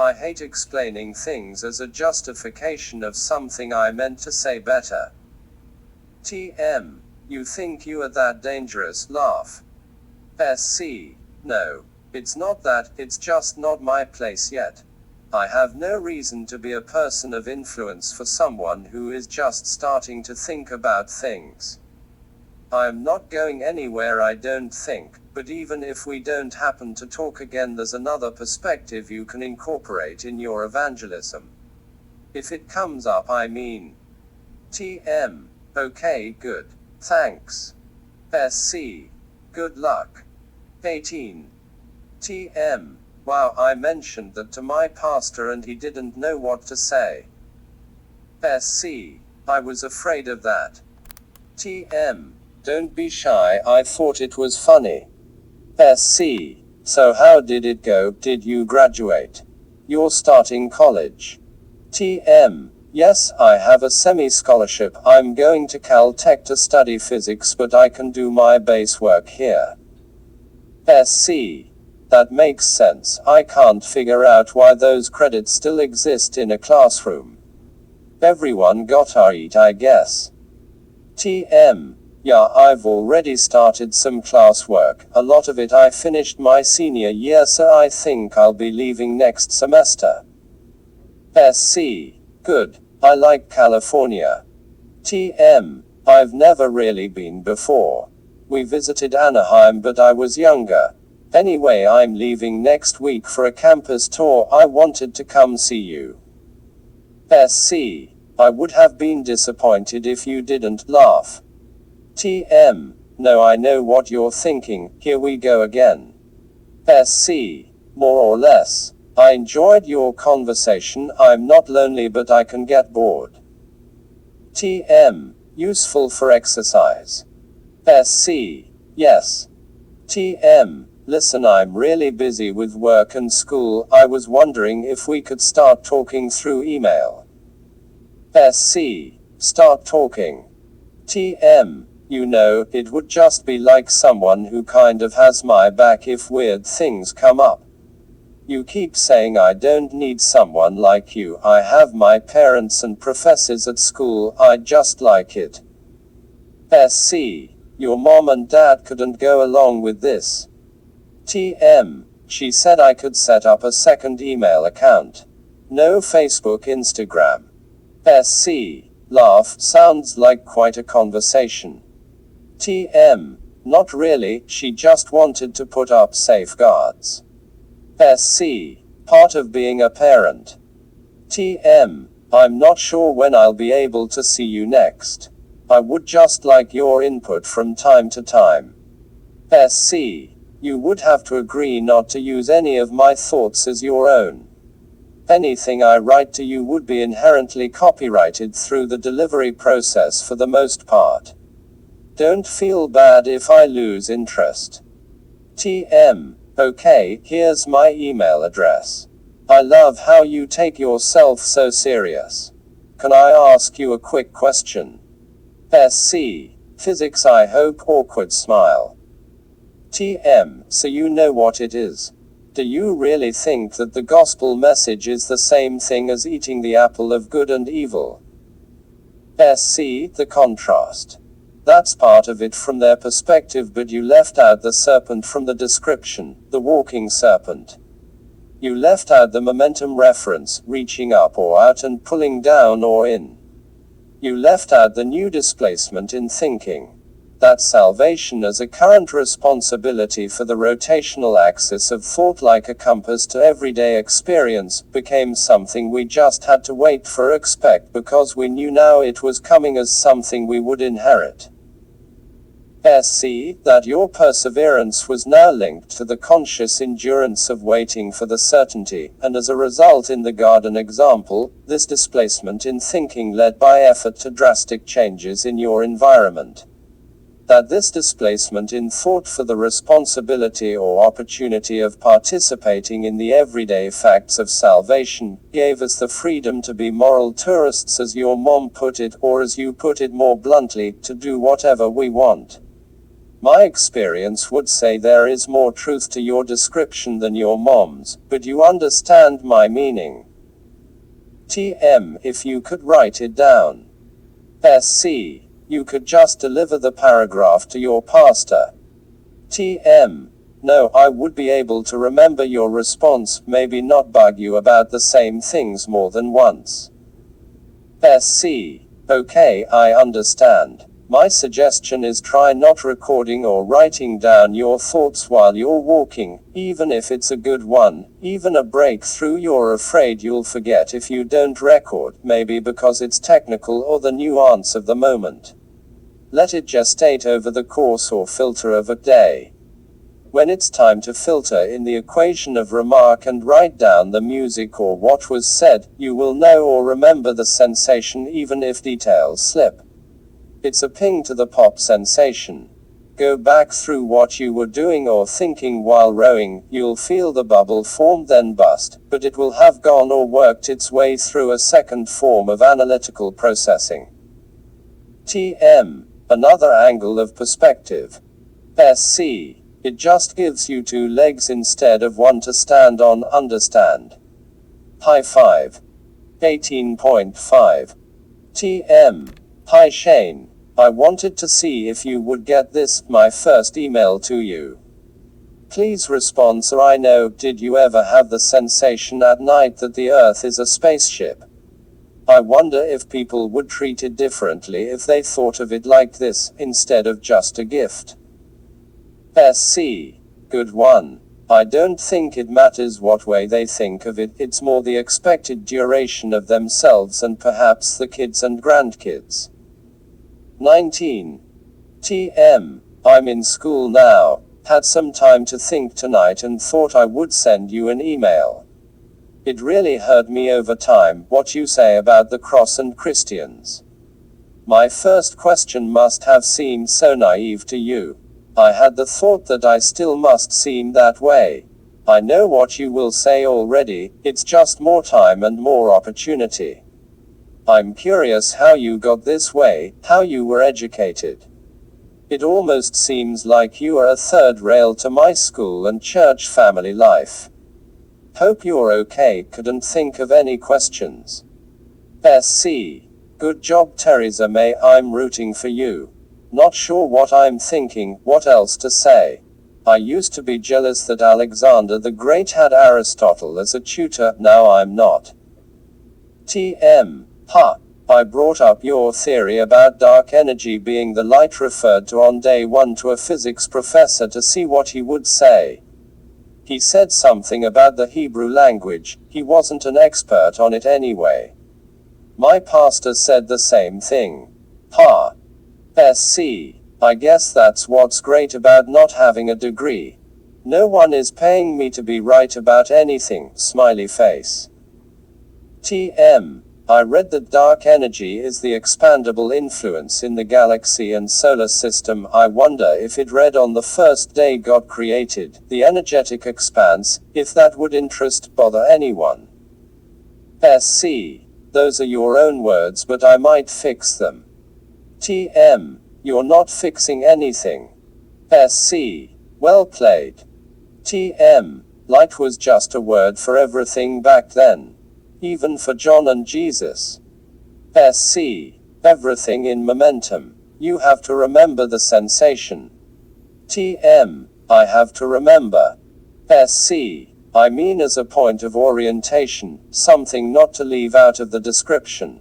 I hate explaining things as a justification of something I meant to say better. TM. You think you are that dangerous? Laugh. SC. No. It's not that, it's just not my place yet. I have no reason to be a person of influence for someone who is just starting to think about things. I am not going anywhere, I don't think, but even if we don't happen to talk again, there's another perspective you can incorporate in your evangelism. If it comes up, I mean. TM. Okay, good. Thanks. SC. Good luck. 18. TM. Wow, I mentioned that to my pastor and he didn't know what to say. SC. I was afraid of that. TM. Don't be shy, I thought it was funny. SC. So how did it go? Did you graduate? You're starting college. TM. Yes, I have a semi-scholarship. I'm going to Caltech to study physics, but I can do my base work here. SC. That makes sense. I can't figure out why those credits still exist in a classroom. Everyone got it, I guess. TM. Yeah, I've already started some classwork. A lot of it I finished my senior year, so I think I'll be leaving next semester. SC. Good. I like California. TM. I've never really been before. We visited Anaheim, but I was younger. Anyway, I'm leaving next week for a campus tour. I wanted to come see you. SC. I would have been disappointed if you didn't. Laugh. TM. No, I know what you're thinking. Here we go again. SC. More or less. I enjoyed your conversation. I'm not lonely, but I can get bored. TM. Useful for exercise. SC. Yes. TM. Listen, I'm really busy with work and school. I was wondering if we could start talking through email. SC. Start talking. TM. You know, it would just be like someone who kind of has my back if weird things come up. You keep saying I don't need someone like you. I have my parents and professors at school. I just like it. SC. Your mom and dad couldn't go along with this. TM. She said I could set up a second email account. No Facebook, Instagram. SC. Laugh. Sounds like quite a conversation. TM. Not really, she just wanted to put up safeguards. SC. Part of being a parent. TM. I'm not sure when I'll be able to see you next. I would just like your input from time to time. SC. You would have to agree not to use any of my thoughts as your own. Anything I write to you would be inherently copyrighted through the delivery process for the most part. Don't feel bad if I lose interest. TM. Okay, here's my email address. I love how you take yourself so serious. Can I ask you a quick question? SC. Physics, I hope. Awkward smile. TM. So you know what it is. Do you really think that the gospel message is the same thing as eating the apple of good and evil? SC. The contrast. That's part of it from their perspective, but you left out the serpent from the description, the walking serpent. You left out the momentum reference, reaching up or out and pulling down or in. You left out the new displacement in thinking. That salvation as a current responsibility for the rotational axis of thought, like a compass to everyday experience, became something we just had to wait for, expect, because we knew now it was coming as something we would inherit. SC. That your perseverance was now linked to the conscious endurance of waiting for the certainty, and as a result, in the garden example, this displacement in thinking led by effort to drastic changes in your environment. That this displacement in thought for the responsibility or opportunity of participating in the everyday facts of salvation, gave us the freedom to be moral tourists, as your mom put it, or as you put it more bluntly, to do whatever we want. My experience would say there is more truth to your description than your mom's, but you understand my meaning. TM, if you could write it down. SC, you could just deliver the paragraph to your pastor. TM, no, I would be able to remember your response, maybe not bug you about the same things more than once. SC, okay, I understand. My suggestion is try not recording or writing down your thoughts while you're walking, even if it's a good one, even a breakthrough you're afraid you'll forget if you don't record, maybe because it's technical or the nuance of the moment. Let it gestate over the course or filter of a day. When it's time to filter in the equation of remark and write down the music or what was said, you will know or remember the sensation even if details slip. It's a ping to the pop sensation. Go back through what you were doing or thinking while rowing, you'll feel the bubble form then bust, but it will have gone or worked its way through a second form of analytical processing. TM, another angle of perspective. SC, it just gives you two legs instead of one to stand on, understand. High five. 18.5. TM, hi Shane. I wanted to see if you would get this, my first email to you. Please respond so I know, did you ever have the sensation at night that the Earth is a spaceship? I wonder if people would treat it differently if they thought of it like this, instead of just a gift. SC. Good one. I don't think it matters what way they think of it, it's more the expected duration of themselves and perhaps the kids and grandkids. 19. TM, I'm in school now, had some time to think tonight and thought I would send you an email. It really hurt me over time, what you say about the cross and Christians. My first question must have seemed so naive to you. I had the thought that I still must seem that way. I know what you will say already, it's just more time and more opportunity. I'm curious how you got this way, how you were educated. It almost seems like you are a third rail to my school and church family life. Hope you're okay, couldn't think of any questions. SC. Good job Theresa May, I'm rooting for you. Not sure what I'm thinking, what else to say. I used to be jealous that Alexander the Great had Aristotle as a tutor, now I'm not. TM. I brought up your theory about dark energy being the light referred to on day one to a physics professor to see what he would say. He said something about the Hebrew language, he wasn't an expert on it anyway. My pastor said the same thing. SC. I guess that's what's great about not having a degree. No one is paying me to be right about anything, smiley face. TM. I read that dark energy is the expandable influence in the galaxy and solar system. I wonder if it read on the first day God created, the energetic expanse, if that would bother anyone. SC. Those are your own words, but I might fix them. TM. You're not fixing anything. SC. Well played. TM. Light was just a word for everything back then. Even for John and Jesus. SC. Everything in momentum. You have to remember the sensation. TM. I have to remember. SC. I mean as a point of orientation, something not to leave out of the description.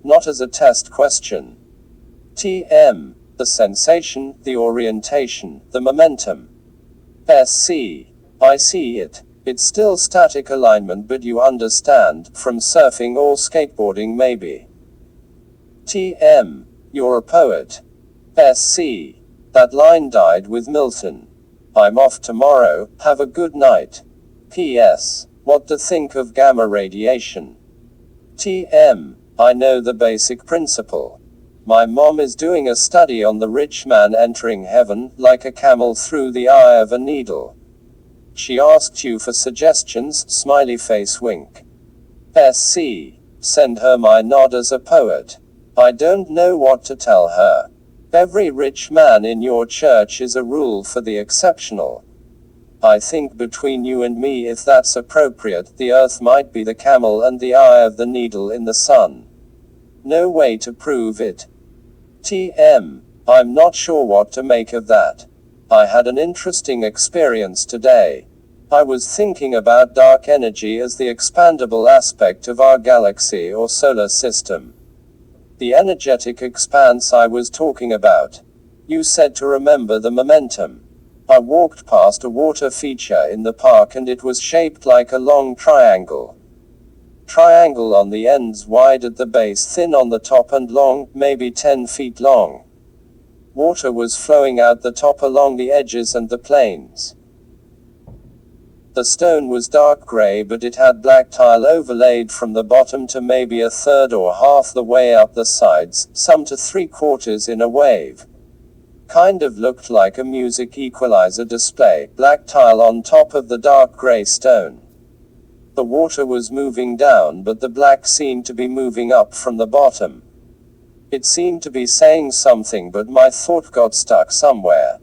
Not as a test question. TM. The sensation, the orientation, the momentum. SC. I see it. It's still static alignment, but you understand, from surfing or skateboarding maybe. TM. You're a poet. SC. That line died with Milton. I'm off tomorrow, have a good night. PS. What to think of gamma radiation? TM. I know the basic principle. My mom is doing a study on the rich man entering heaven, like a camel through the eye of a needle. She asked you for suggestions, smiley face wink. SC. Send her my nod as a poet. I don't know what to tell her. Every rich man in your church is a rule for the exceptional. I think between you and me, if that's appropriate, the earth might be the camel and the eye of the needle in the sun. No way to prove it. TM. I'm not sure what to make of that. I had an interesting experience today. I was thinking about dark energy as the expandable aspect of our galaxy or solar system. The energetic expanse I was talking about. You said to remember the momentum. I walked past a water feature in the park and it was shaped like a long triangle. Triangle on the ends, wide at the base, thin on the top and long, maybe 10 feet long. Water was flowing out the top along the edges and the planes. The stone was dark gray, but it had black tile overlaid from the bottom to maybe a third or half the way up the sides, some to 3/4 in a wave. Kind of looked like a music equalizer display, black tile on top of the dark gray stone. The water was moving down, but the black seemed to be moving up from the bottom. It seemed to be saying something, but my thought got stuck somewhere.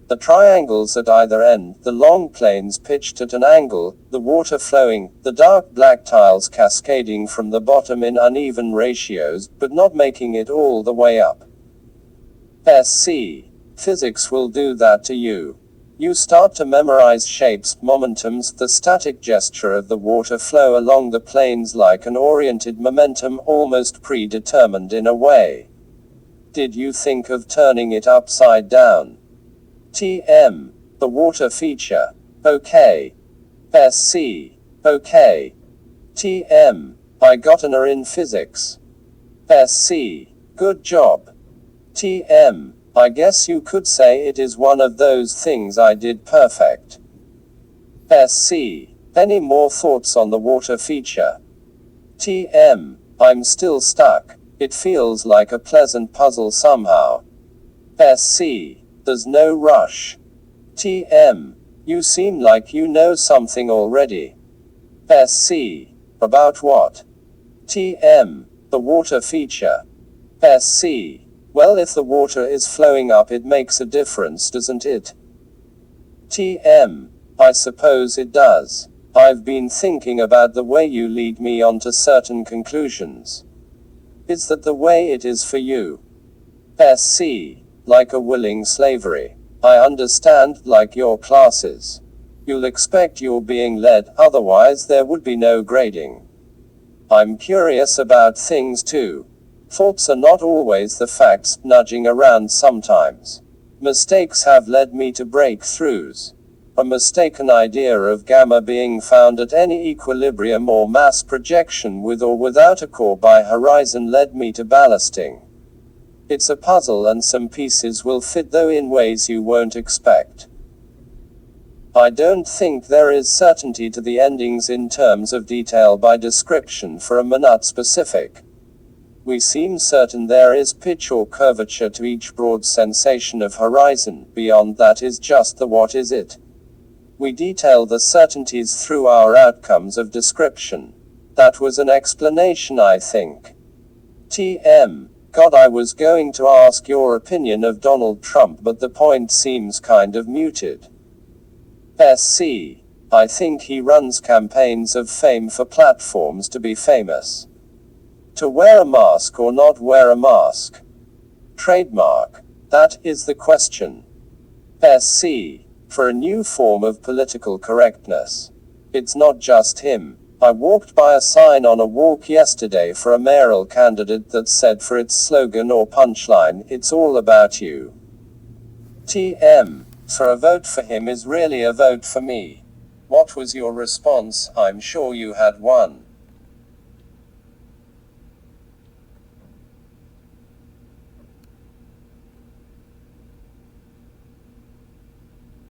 The triangles at either end, the long planes pitched at an angle, the water flowing, the dark black tiles cascading from the bottom in uneven ratios, but not making it all the way up. SC. Physics will do that to you. You start to memorize shapes, momentums, the static gesture of the water flow along the planes like an oriented momentum, almost predetermined in a way. Did you think of turning it upside down? TM. The water feature. Okay. SC. Okay. TM. I got an A in physics. SC. Good job. TM. I guess you could say it is one of those things I did perfect. SC. Any more thoughts on the water feature? TM. I'm still stuck. It feels like a pleasant puzzle somehow. SC. There's no rush. TM. You seem like you know something already. SC. About what? TM. The water feature. SC. Well, if the water is flowing up, it makes a difference, doesn't it? TM. I suppose it does. I've been thinking about the way you lead me on to certain conclusions. Is that the way it is for you? SC. Like a willing slavery. I understand, like your classes. You'll expect you're being led, otherwise there would be no grading. I'm curious about things too. Thoughts are not always the facts, nudging around sometimes. Mistakes have led me to breakthroughs. A mistaken idea of gamma being found at any equilibrium or mass projection with or without a core by horizon led me to ballasting. It's a puzzle and some pieces will fit, though in ways you won't expect. I don't think there is certainty to the endings in terms of detail by description for a minute specific. We seem certain there is pitch or curvature to each broad sensation of horizon, beyond that is just the what is it. We detail the certainties through our outcomes of description. That was an explanation, I think. TM. God, I was going to ask your opinion of Donald Trump, but the point seems kind of muted. SC. I think he runs campaigns of fame for platforms to be famous. To wear a mask or not wear a mask? Trademark. That is the question. SC. For a new form of political correctness. It's not just him. I walked by a sign on a walk yesterday for a mayoral candidate that said for its slogan or punchline, "It's all about you." TM. So a vote for him is really a vote for me. What was your response? I'm sure you had one.